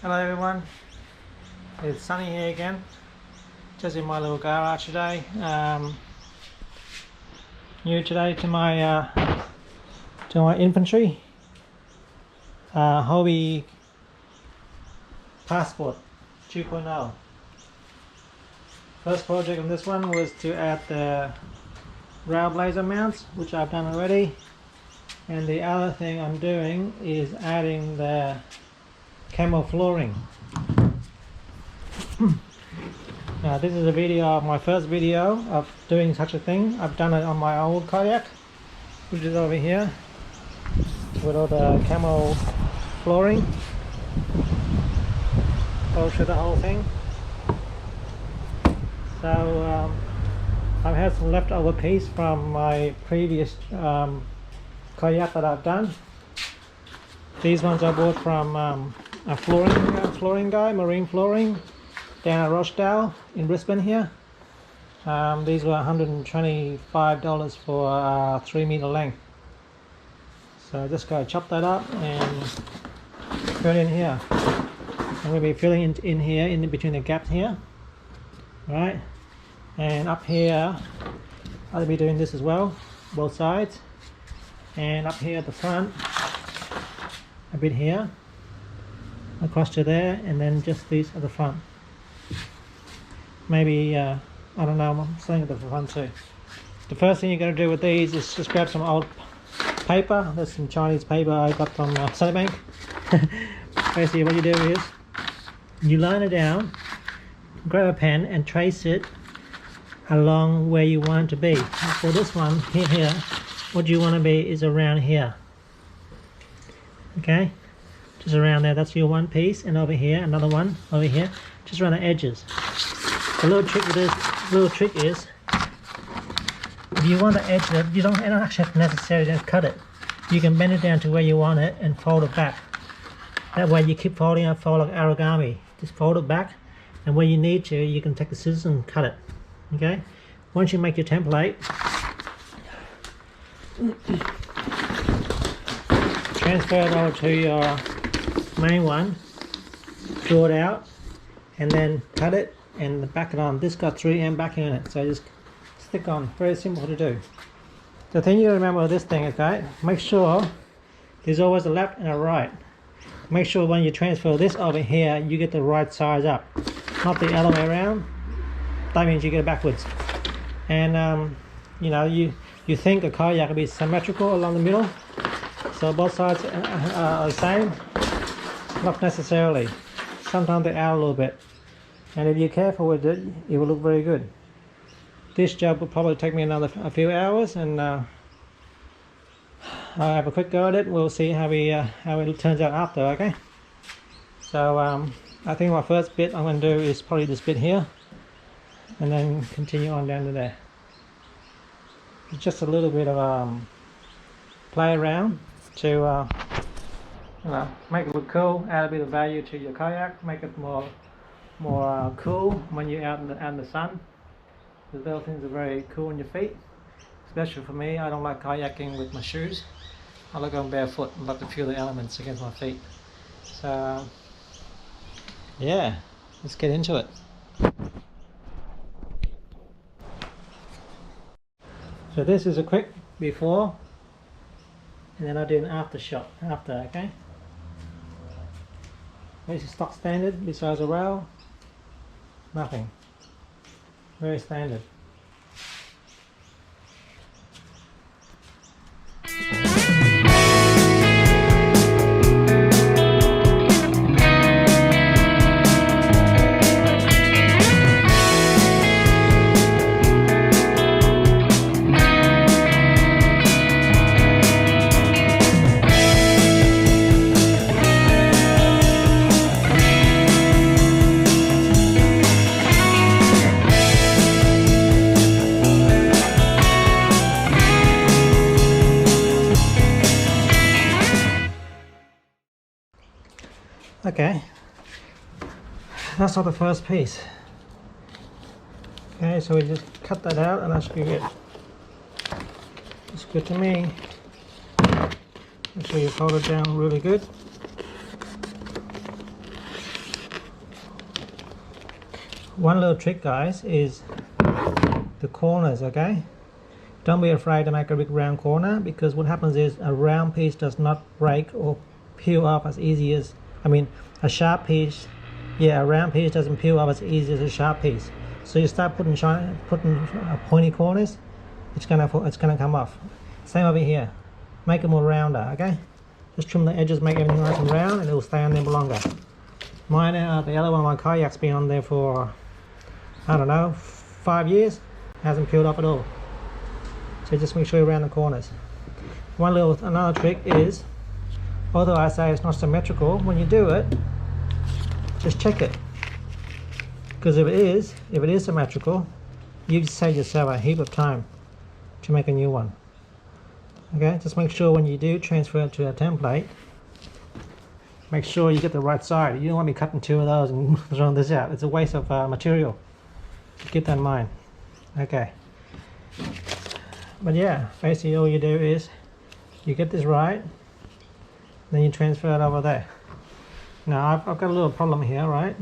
Hello everyone, it's sunny here again, just in my little garage today. New today to my inventory, hobby passport 2.0. First project on this one was to add the rail blazer mounts, which I've done already, and the other thing I'm doing is adding the camo flooring. Now this is a video of my first video of doing such a thing. I've done it on my old kayak, which is over here with all the camo flooring. I'll show the whole thing. So I've had some leftover piece from my previous kayak that I've done. These ones I bought from a flooring guy, marine flooring, down at Rochdale in Brisbane here. These were $125 for 3 meter length. So just go chop that up and put it in here. I'm going to be filling in here, in between the gaps here, right? And up here I'll be doing this as well, both sides, and up here at the front a bit here, across to there, and then just these at the front. Maybe I don't know, I'm saying at the front too. The first thing you're going to do with these is just grab some old paper. There's some Chinese paper I got from Seadek. Basically what you do is you line it down, grab a pen and trace it along where you want it to be. For this one here, what you want to be is around here. Okay, just around there. That's your one piece, and over here another one over here, just around the edges. The little trick with this is, if you want to edge it, you don't actually have to necessarily cut it. You can bend it down to where you want it and fold it back. That way you keep folding and fold like origami. Just fold it back, and where you need to, you can take the scissors and cut it. Okay, once you make your template, transfer it over to your main one, draw it out, and then cut it and back it on. This got 3M backing in it, so just stick on. Very simple to do. The thing you remember with this thing, okay, make sure there's always a left and a right. Make sure when you transfer this over here, you get the right size up, not the other way around. That means you get it backwards. And you know, you think a kayak will be symmetrical along the middle, so both sides are the same. Not necessarily. Sometimes they're out a little bit, and if you're careful with it, it will look very good. This job will probably take me a few hours, and I'll have a quick go at it. We'll see how it turns out after. Okay, so I think my first bit I'm going to do is probably this bit here, and then continue on down to there. It's just a little bit of play around to you know, make it look cool, add a bit of value to your kayak, make it more cool when you're out in the sun. The little things are very cool on your feet, especially for me. I don't like kayaking with my shoes. I like going barefoot. I like to feel the elements against my feet. So yeah, let's get into it. So this is a quick before, and then I'll do an after shot after, okay? This is stock standard, besides a rail, nothing. Very standard. Okay, that's not the first piece. Okay, so we just cut that out, and that should be good. It's good to me. Make sure you fold it down really good. one little trick, guys, is the corners. Okay, don't be afraid to make a big round corner, because what happens is a round piece does not break or peel off as easy as, a sharp piece. Yeah, a round piece doesn't peel off as easy as a sharp piece. So you start putting pointy corners, it's gonna come off. Same over here. Make it more rounder. Okay, just trim the edges, make everything nice and round, and it will stay on there longer. Mine, the other one of my kayak's been on there for, I don't know, 5 years. Hasn't peeled off at all. So just make sure you round the corners. Another trick is, although I say it's not symmetrical, when you do it, just check it. Because if it is symmetrical, you just save yourself a heap of time to make a new one. Okay, just make sure when you do transfer it to a template, make sure you get the right side. You don't want to be cutting 2 of those and throwing this out. It's a waste of material. Keep that in mind. Okay. But yeah, basically all you do is you get this right, then you transfer it over there. Now I've got a little problem here, right?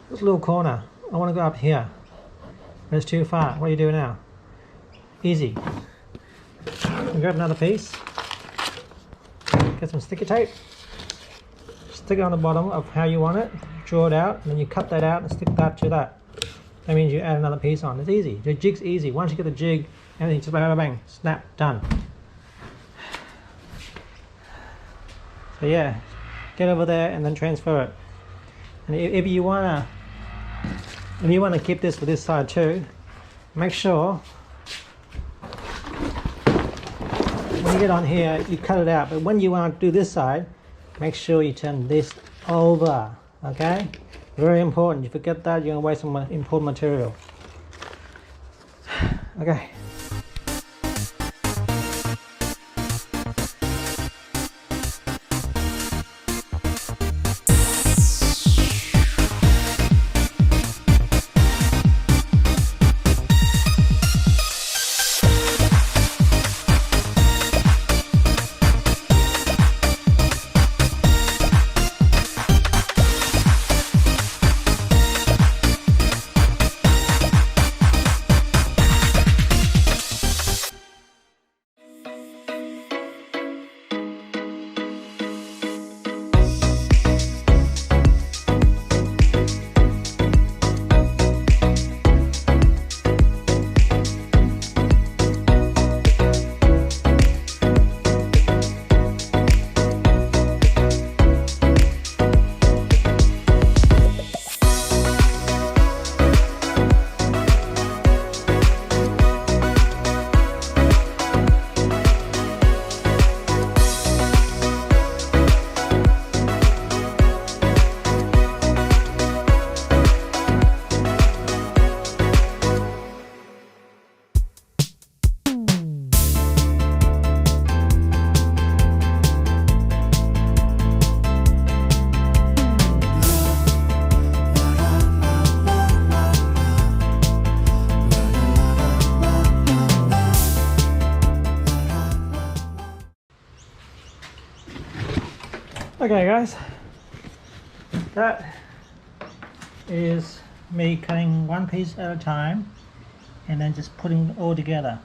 This little corner, I want to go up here, but it's too far. What do you do now? Easy. You grab another piece, get some sticky tape, stick it on the bottom of how you want it, draw it out, and then you cut that out and stick that to that. That means you add another piece on. It's easy. The jig's easy. Once you get the jig, everything just bang, bang, bang, snap, done. So yeah, get over there and then transfer it. And if you wanna keep this for this side too, make sure when you get on here, you cut it out. But when you want to do this side, make sure you turn this over. Okay? Very important. You forget that, you're gonna waste some important material. Okay. Okay guys, that is me cutting one piece at a time and then just putting it all together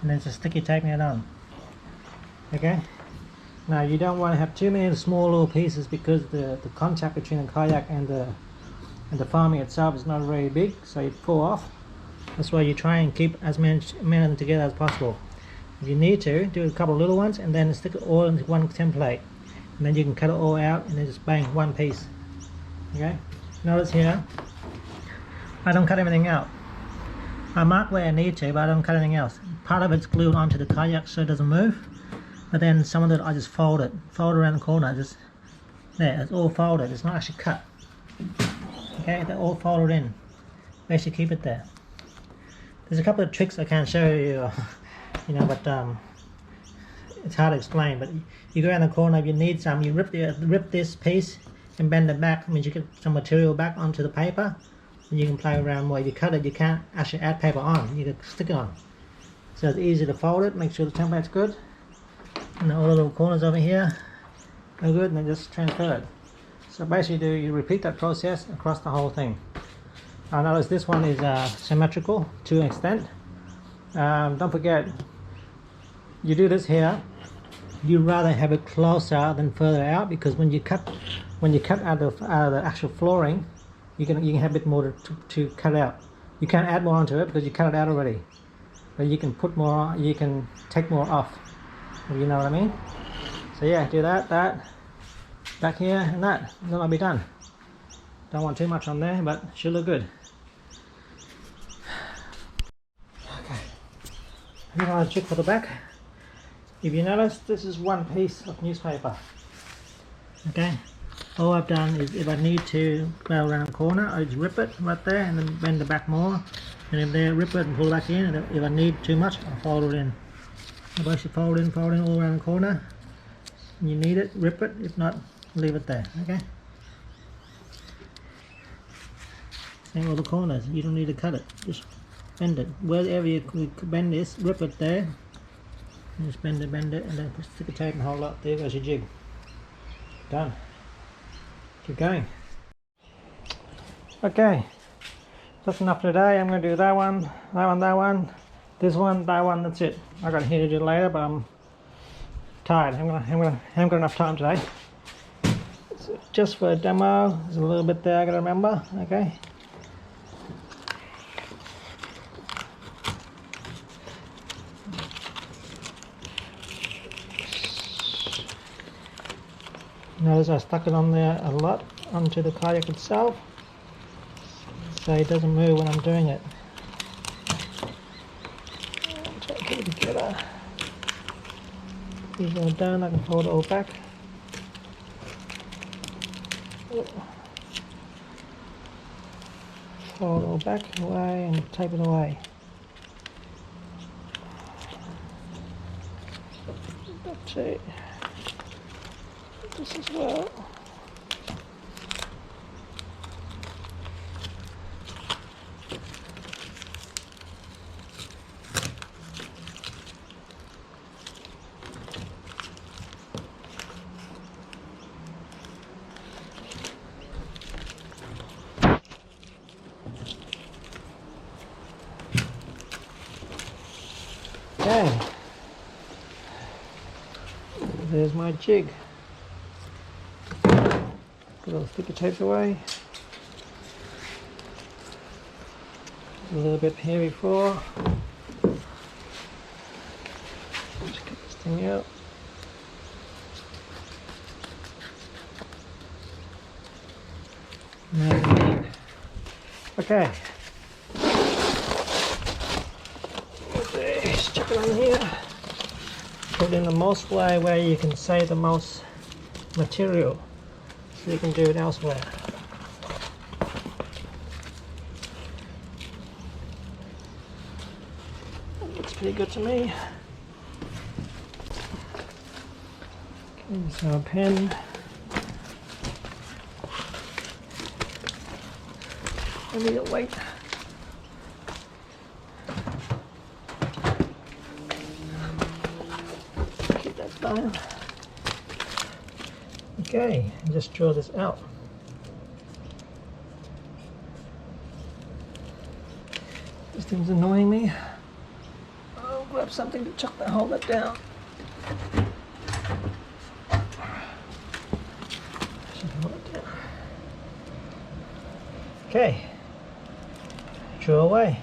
and then just sticky taping it on. Okay, now you don't want to have too many small little pieces because the contact between the kayak and the farming itself is not very big, so you pull off. That's why you try and keep as many of them together as possible. If you need to, do a couple of little ones and then stick it all into one template. And then you can cut it all out and then just bang, one piece. Okay, notice here, I don't cut everything out. I mark where I need to, but I don't cut anything else. Part of it's glued onto the kayak so it doesn't move, but then some of it I just fold around the corner. Just there, it's all folded, it's not actually cut. Okay, they're all folded in. Basically keep it there. There's a couple of tricks I can't show you, but it's hard to explain. But you go around the corner, if you need some, you rip this piece and bend it back. It means you get some material back onto the paper, and you can play around more. If you cut it, you can't actually add paper on. You can stick it on. So it's easy to fold it. Make sure the template's good, and all the little corners over here are good, and then just transfer it. So basically you repeat that process across the whole thing. I notice this one is symmetrical to an extent. Don't forget, you do this here, you rather have it closer than further out, because when you cut out of the actual flooring, you can have a bit more to cut out. You can't add more onto it because you cut it out already, but you can put more, you can take more off, if you know what I mean. So yeah, do that back here and that, and then I'll be done. Don't want too much on there, but it should look good. Okay, I'm going to check for the back. If you notice, this is one piece of newspaper. Okay, all I've done is, if I need to go around the corner, I just rip it right there and then bend the back more, and if they rip it and pull it back in, and if I need too much, I'll fold it in. I basically fold in all around the corner. You need it, rip it. If not, leave it there. Okay, same with the corners, you don't need to cut it, just bend it. Wherever you bend this, rip it there, and just bend it, and then stick a tape and hold up. There goes your jig. Done. Keep going. Okay, that's enough today. I'm going to do that one, this one, that one. That's it. I got here to do later, but I'm tired. I haven't got enough time today. So just for a demo, there's a little bit there I got to remember. Okay. Notice I stuck it on there a lot onto the kayak itself, so it doesn't move when I'm doing it. Try to get it together. These are done, I can fold it all back. Fold it all back away and tape it away. That's it. This as well. Okay, there's my jig. Put all the sticker tapes away. A little bit here before. Just cut this thing out. Okay. Just chuck it on here. Put it in the most way where you can save the most material, so you can do it elsewhere. That looks pretty good to me. Okay, so a pen. I need a weight. Keep that down. Okay, just draw this out. This thing's annoying me. I'll grab something to chuck that, hold that down. Okay, draw away.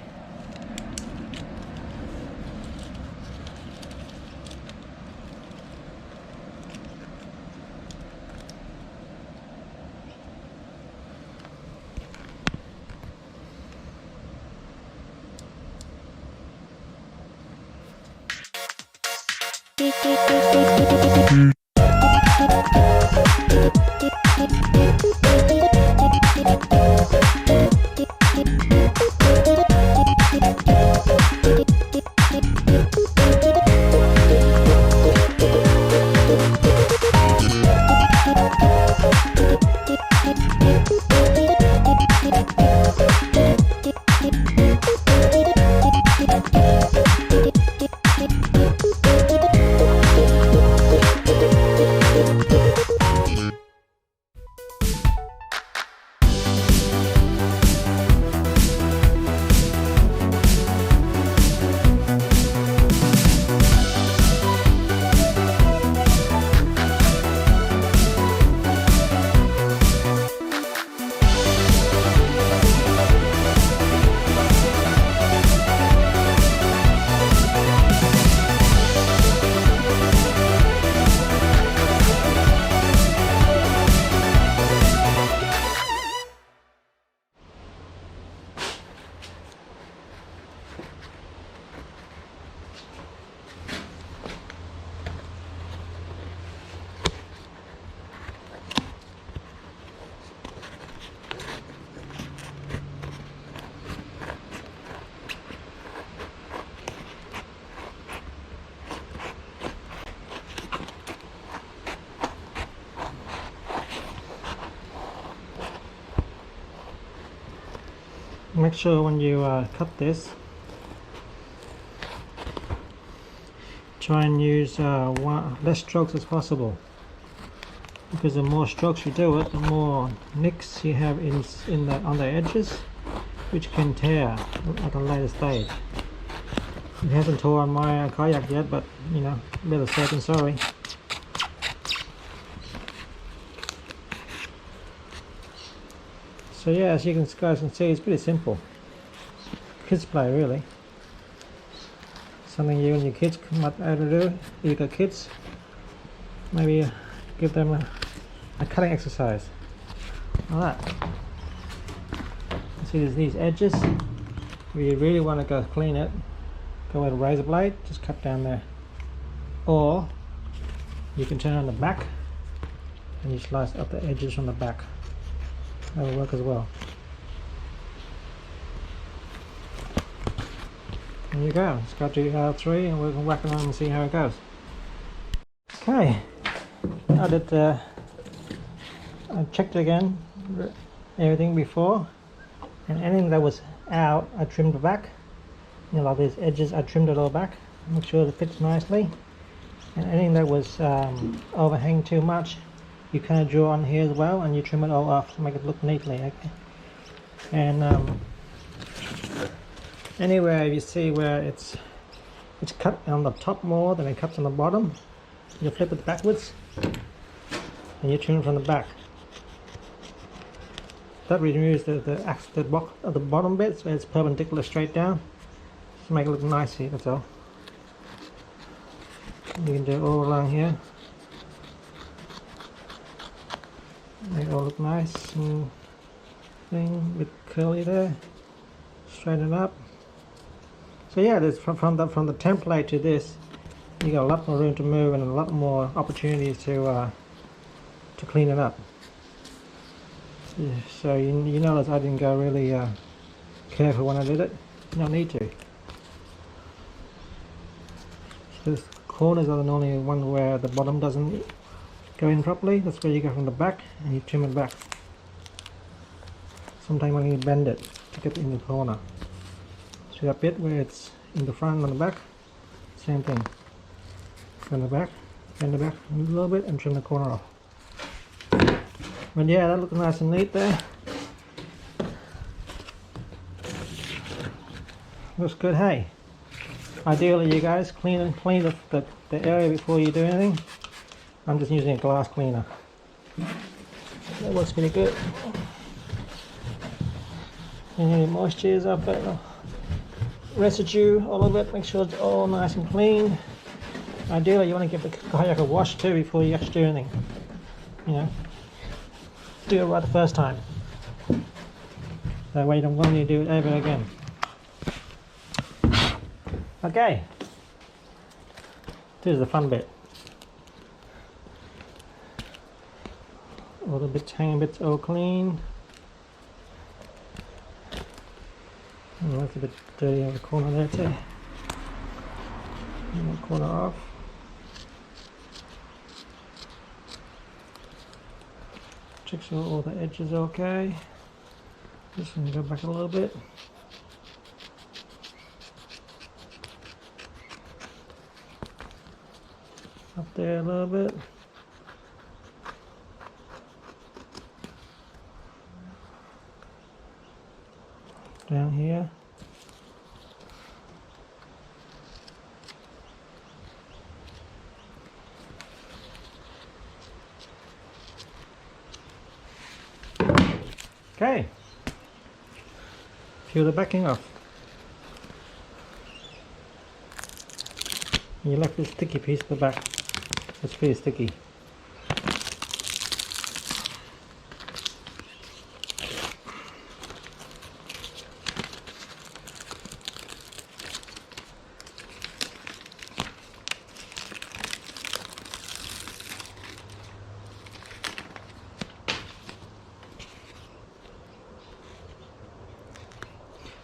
make sure when you cut this, try and use less strokes as possible, because the more strokes you do it, the more nicks you have on the edges, which can tear at a later stage. It hasn't torn on my kayak yet, but you know, better safe than sorry. So yeah, as you guys can see, it's pretty simple. Kids play, really. Something you and your kids might be able to do. If you've got kids, maybe give them a cutting exercise. Like that. See, there's these edges. If you really want to go clean it, go with a razor blade, just cut down there. Or you can turn on the back and you slice up the edges from the back. That will work as well. There you go. Let's go to 3 and we can whack it on and see how it goes. Okay, I checked again everything before, and anything that was out I trimmed the back. You know, like these edges, I trimmed it all back, make sure it fits nicely. And anything that was overhang too much, you kind of draw on here as well, and you trim it all off to make it look neatly. Okay. And anywhere you see where it's cut on the top more than it cuts on the bottom, you flip it backwards and you trim it from the back. That removes the bottom bit, so it's perpendicular straight down. Just make it look nice here, that's all. You can do it all along here. Make it all look nice and thing, a bit curly there. Straighten it up. So yeah, there's from the template to this, you got a lot more room to move and a lot more opportunities to clean it up. So you notice I didn't go really careful when I did it. You don't need to. So the corners are the only one where the bottom doesn't go in properly. That's where you go from the back and you trim it back. Sometimes when you bend it to get it in the corner. So that bit where it's in the front and the back, same thing. Bend the back a little bit and trim the corner off. But yeah, that looks nice and neat there. Looks good, hey. Ideally, you guys clean the area before you do anything. I'm just using a glass cleaner. That works pretty good. Any moistures up there, residue, all of it, make sure it's all nice and clean. Ideally, you want to give the kayak a wash too before you actually do anything. You know, do it right the first time. That way you don't want to do it ever again. Okay, this is the fun bit. All the bits, hanging bits, all clean. Oh, that's a bit dirty on the corner there too. One corner off. Check sure all the edges are okay. Just going to go back a little bit. Up there a little bit. Down here. Okay. Peel the backing off. You left this sticky piece at the back. It's pretty sticky.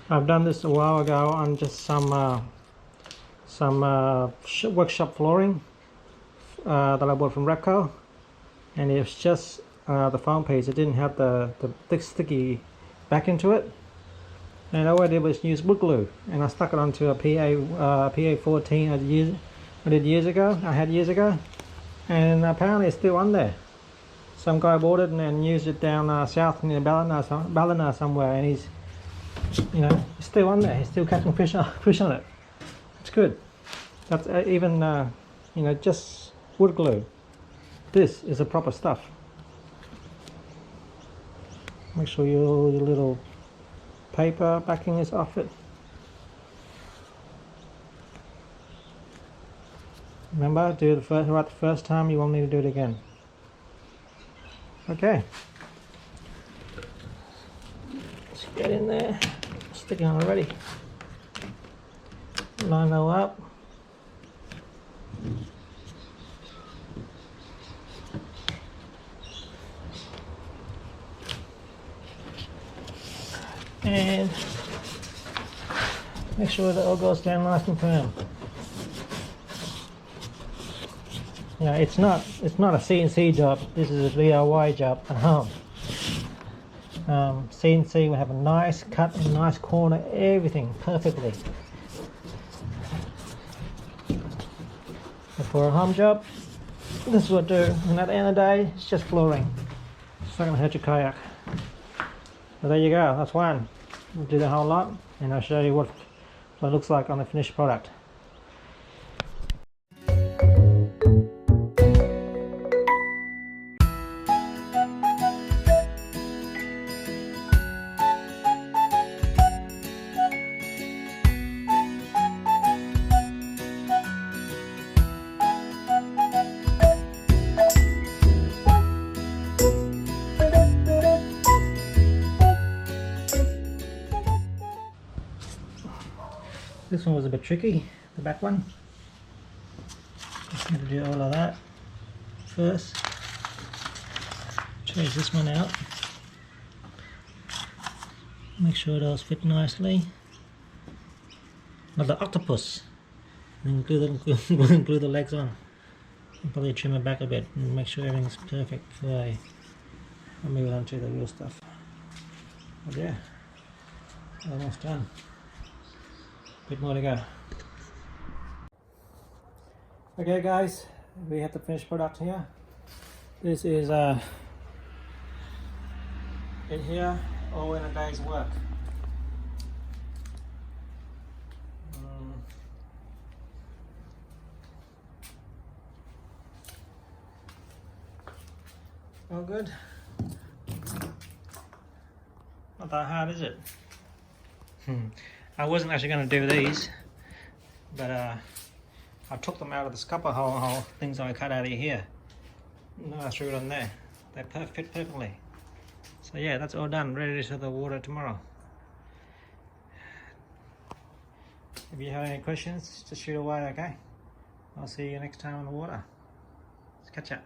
I've done this a while ago on just some workshop flooring that I bought from Repco, and it's just the foam piece. It didn't have the thick sticky back into it, And all I did was use wood glue, and I stuck it onto a PA14 I had years ago, and apparently it's still on there. Some guy bought it and used it down south near Ballina somewhere, and he's still on there. He's still catching fish on it. It's good. That's even just wood glue. This is the proper stuff. Make sure your little paper backing is off it. Remember, do it right the first time. You won't need to do it again. Okay. Let's get in there. Stick it on already. Line it up. And make sure that all goes down nice and firm. Yeah, it's not a CNC job. This is a DIY job at home. CNC will have a nice cut, a nice corner, everything perfectly. But for a home job, this is what I do. And at the end of the day, it's just flooring. It's not going to hurt your kayak. So there you go. That's one. We'll do the whole lot, and I'll show you what it looks like on the finished product. This one was a bit tricky, the back one. Just had to do all of that first. Change this one out. Make sure it all fit nicely. Like the octopus. And glue the legs on. And probably trim it back a bit and make sure everything's perfect before I move it on to the real stuff. But yeah, almost done. Bit more to go. Okay guys, we have the finished product here. This is it here, all in a day's work. All good. Not that hard, is it? I wasn't actually going to do these, but I took them out of the scupper hole things I cut out of here. No, I threw it on there. They fit perfectly. So yeah, that's all done, ready to the water tomorrow. If you have any questions, just shoot away, okay? I'll see you next time on the water. Let's catch up.